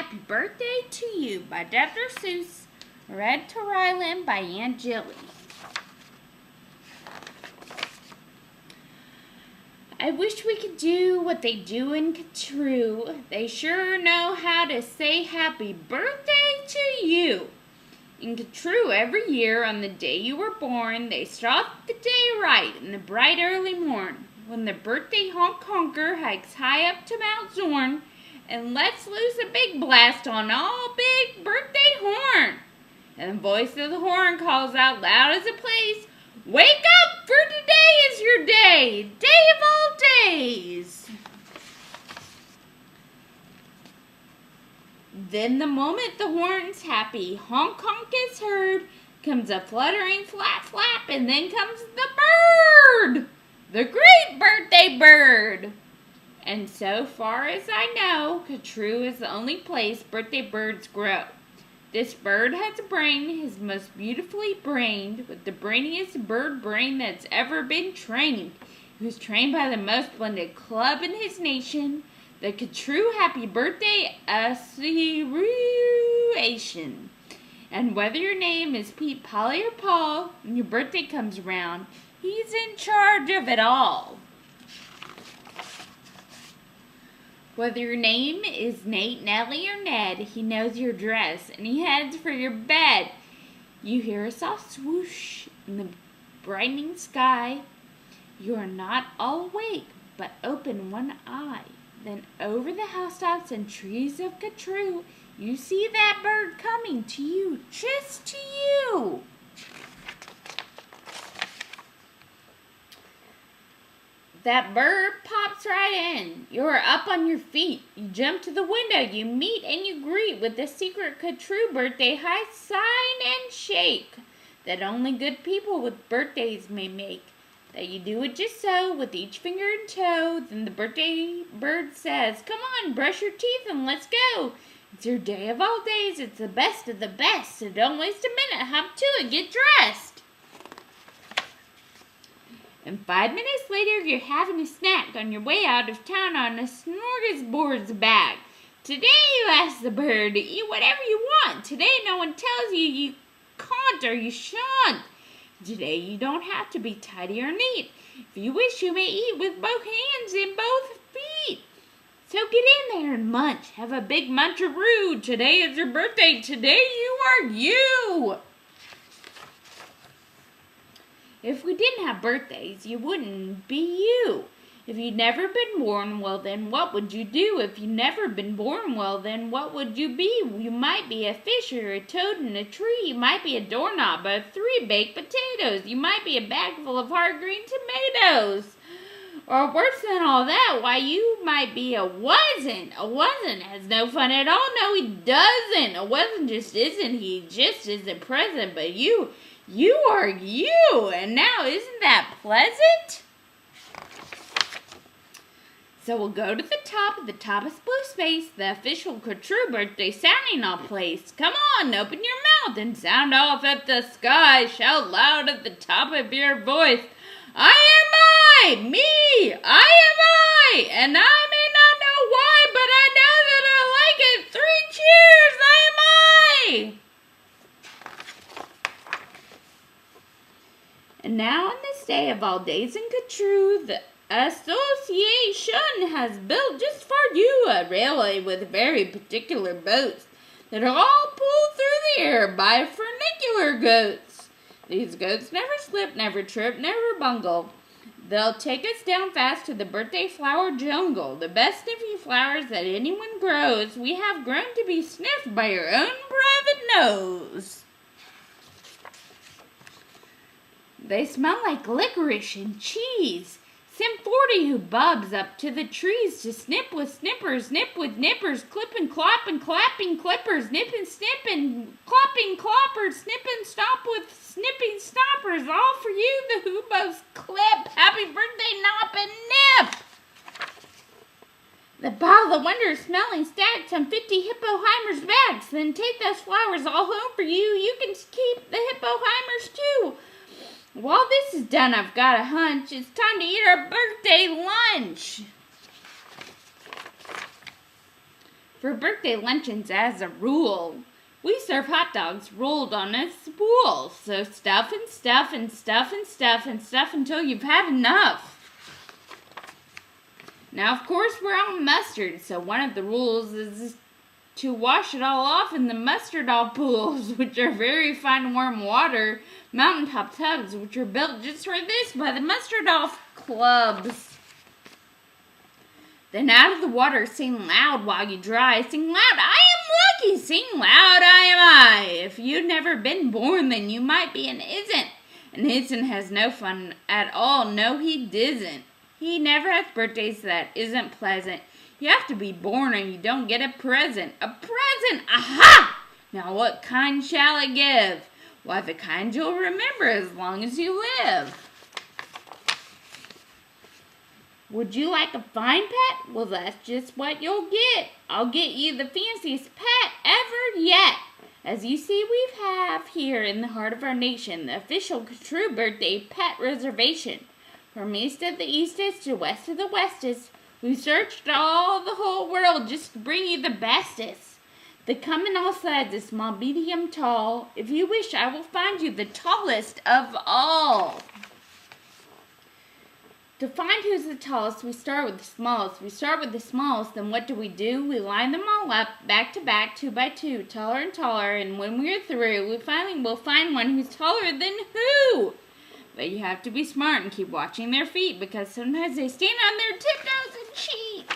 Happy Birthday to You by Dr. Seuss, read to Rylan by Aunt Jilly. I wish we could do what they do in Catrue. They sure know how to say happy birthday to you. In Catrue, every year on the day you were born, they start the day right in the bright early morn, when the birthday honker hikes high up to Mount Zorn and lets loose a big blast on all big birthday horn. And the voice of the horn calls out loud as it plays, "Wake up, for today is your day, day of all days." Then the moment the horn's happy honk honk is heard, comes a fluttering flap flap, and then comes the bird, the great birthday bird. And so far as I know, Catrue is the only place birthday birds grow. This bird has a brain, his most beautifully brained, with the brainiest bird brain that's ever been trained. He was trained by the most splendid club in his nation, the Catrue Happy Birthday Association. And whether your name is Pete, Polly, or Paul, when your birthday comes around, he's in charge of it all. Whether your name is Nate, Nellie, or Ned, he knows your dress, and he heads for your bed. You hear a soft swoosh in the brightening sky. You are not all awake, but open one eye. Then over the housetops and trees of Catrue, you see that bird coming to you, just to you. That bird pops right in. You're up on your feet. You jump to the window. You meet and you greet with the secret Catrue birthday high sign and shake that only good people with birthdays may make. That you do it just so, with each finger and toe. Then the birthday bird says, "Come on, brush your teeth and let's go. It's your day of all days. It's the best of the best. So don't waste a minute. Hop to it. Get dressed." And 5 minutes later, you're having a snack on your way out of town on a smorgasbord's bag. Today, you ask the bird to eat whatever you want. Today, no one tells you you can't or you shan't. Today, you don't have to be tidy or neat. If you wish, you may eat with both hands and both feet. So get in there and munch. Have a big muncheroo. Today is your birthday. Today, you are you. If we didn't have birthdays, you wouldn't be you. If you'd never been born, well then what would you do? If you'd never been born, well then what would you be? You might be a fish or a toad in a tree. You might be a doorknob or 3 baked potatoes. You might be a bag full of hard green tomatoes. Or worse than all that, why you might be a wasn't. A wasn't has no fun at all. No, he doesn't. A wasn't just isn't. He just isn't present. But you are you. And now, isn't that pleasant? So we'll go to the top of the topest blue space, the official Catrue birthday sounding off place. Come on, open your mouth and sound off at the sky. Shout loud at the top of your voice. I am I, me, I am I, and I may not know why, but I know that I like it. 3 cheers, I am I. And now on this day of all days in Catrue, the association has built just for you a railway with very particular boats that are all pulled through the air by funicular goats. These goats never slip, never trip, never bungle. They'll take us down fast to the birthday flower jungle, the best sniffy flowers that anyone grows. We have grown to be sniffed by your own private nose. They smell like licorice and cheese. Send 40 who bubs up to the trees to snip with snippers, nip with nippers, clip and clop and clapping clippers, nip and snip and clopping cloppers, snip and stomp with snipping stoppers, all for you, the hoobos clip. Happy birthday, Nop and Nip! The pile of wonder smelling stacks on 50 hippoheimers' backs. Then take those flowers all home for you. You can keep the hippoheimers too. While this is done, I've got a hunch. It's time to eat our birthday lunch. For birthday luncheons, as a rule, we serve hot dogs rolled on a spool. So stuff and stuff and stuff and stuff and stuff until you've had enough. Now, of course, we're on mustard, so one of the rules is to wash it all off in the mustard oil pools, which are very fine warm water mountaintop tubs, which are built just for this by the mustard off clubs. Then out of the water, sing loud while you dry. Sing loud, I am lucky. Sing loud, I am I. If you've never been born, then you might be an isn't. And isn't has no fun at all. No, he disn't. He never has birthdays that isn't pleasant. You have to be born or you don't get a present. A present! Aha! Now what kind shall I give? Why, the kind you'll remember as long as you live. Would you like a fine pet? Well, that's just what you'll get. I'll get you the fanciest pet ever yet. As you see, we have here in the heart of our nation the official true birthday pet reservation. From east of the eastest to west of the westest, we've searched all the whole world just to bring you the bestest. They come in all sizes, small, medium, tall. If you wish, I will find you the tallest of all. To find who's the tallest, we start with the smallest. Then what do? We line them all up, back to back, 2 by 2, taller and taller. And when we're through, we'll find one who's taller than who? But you have to be smart and keep watching their feet, because sometimes they stand on their tiptoes and cheat.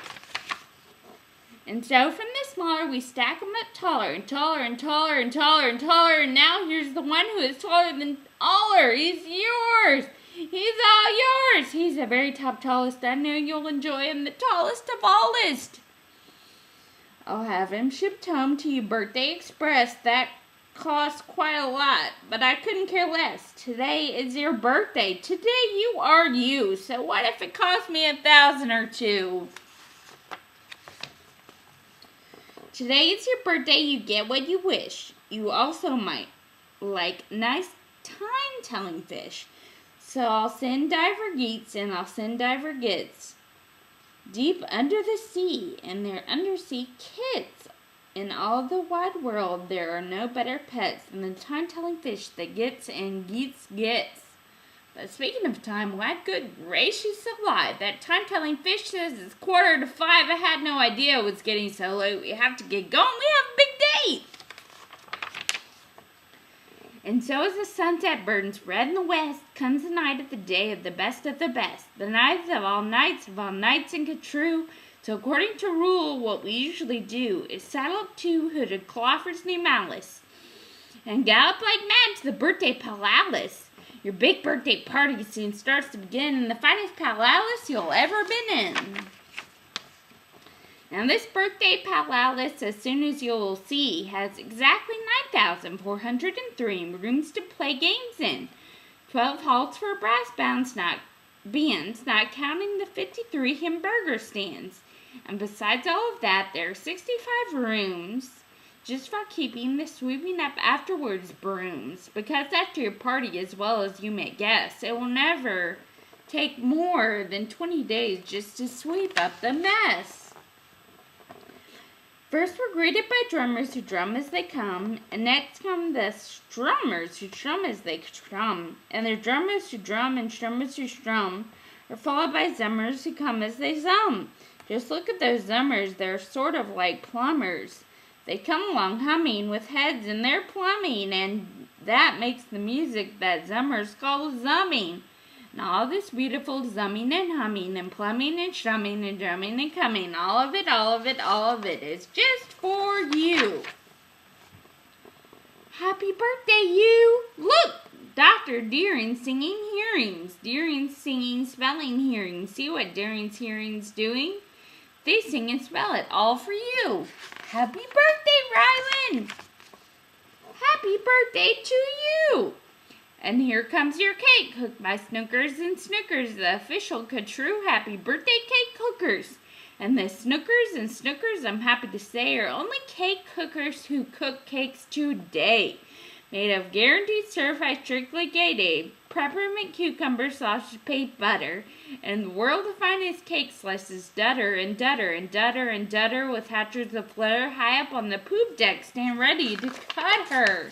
And so from the smaller, we stack them up taller and taller and taller and taller and taller. And now here's the one who is taller than aller. He's yours. He's all yours. He's the very tallest. I know you'll enjoy him, the tallest of allest. I'll have him shipped home to you, Birthday Express. That costs quite a lot, but I couldn't care less. Today is your birthday. Today you are you. So what if it cost me $1,000 or $2? Today is your birthday. You get what you wish. You also might like nice time-telling fish. So I'll send Diver Geets and I'll send Diver Gits deep under the sea and their undersea kits. In all the wide world, there are no better pets than the time-telling fish that Gits and Geets gets. But speaking of time, why, good gracious alive, that time-telling fish says it's 4:45. I had no idea it was getting so late. We have to get going. We have a big date. And so as the sunset burns red in the west, comes the night of the day of the best, the night of all nights and get true. So according to rule, what we usually do is saddle up 2 hooded cloffers named Malice and gallop like mad to the birthday palace. Your big birthday party soon starts to begin in the finest palace you'll ever been in. Now this birthday palace, as soon as you'll see, has exactly 9,403 rooms to play games in. 12 halls for brass bands, not counting the 53 hamburger stands. And besides all of that, there are 65 rooms just for keeping the sweeping up afterwards brooms. Because after your party, as well as you may guess, it will never take more than 20 days just to sweep up the mess. First, we're greeted by drummers who drum as they come, and next come the strummers who strum as they strum, and the drummers who drum and strummers who strum are followed by zummers who come as they zum. Just look at those zummers, they're sort of like plumbers. They come along humming with heads in their plumbing, and that makes the music that zummers call zumming. And all this beautiful zumming and humming and plumbing and strumming and drumming and coming, all of it is just for you. Happy birthday, you! Look! Dr. Deering singing hearings. Deering singing spelling hearings. See what Deering's hearings doing? They sing and spell it all for you. Happy birthday, Rylan! Happy birthday to you! And here comes your cake, cooked by Snookers and Snookers, the official true happy birthday cake cookers. And the Snookers and Snookers, I'm happy to say, are only cake cookers who cook cakes today. Made of guaranteed certified strictly gay day, peppermint cucumber sausage paste butter, and the world's finest cake slices dutter and dutter and dutter and dutter with hatchers of flutter high up on the poop deck stand ready to cut her.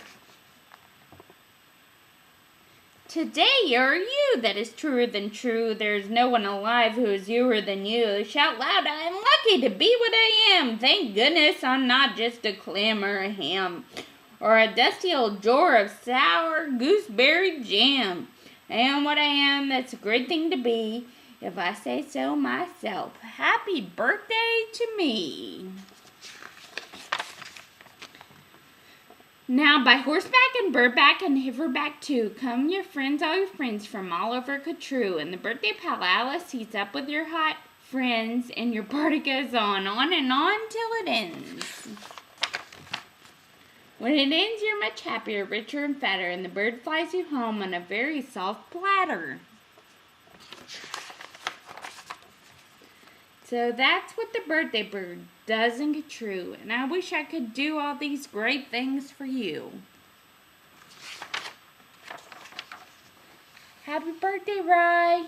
Today you're you that is truer than true. There's no one alive who is youer than you. Shout loud, I am lucky to be what I am. Thank goodness I'm not just a clam or a ham, or a dusty old drawer of sour gooseberry jam. I am what I am, that's a great thing to be, if I say so myself. Happy birthday to me. Now, by horseback and birdback and hiverback too, come your friends, all your friends from all over Catrue. And the birthday pal Alice heats up with your hot friends, and your party goes on and on till it ends. When it ends, you're much happier, richer, and fatter, and the bird flies you home on a very soft platter. So that's what the birthday bird does in Catrue, and I wish I could do all these great things for you. Happy birthday, Rye!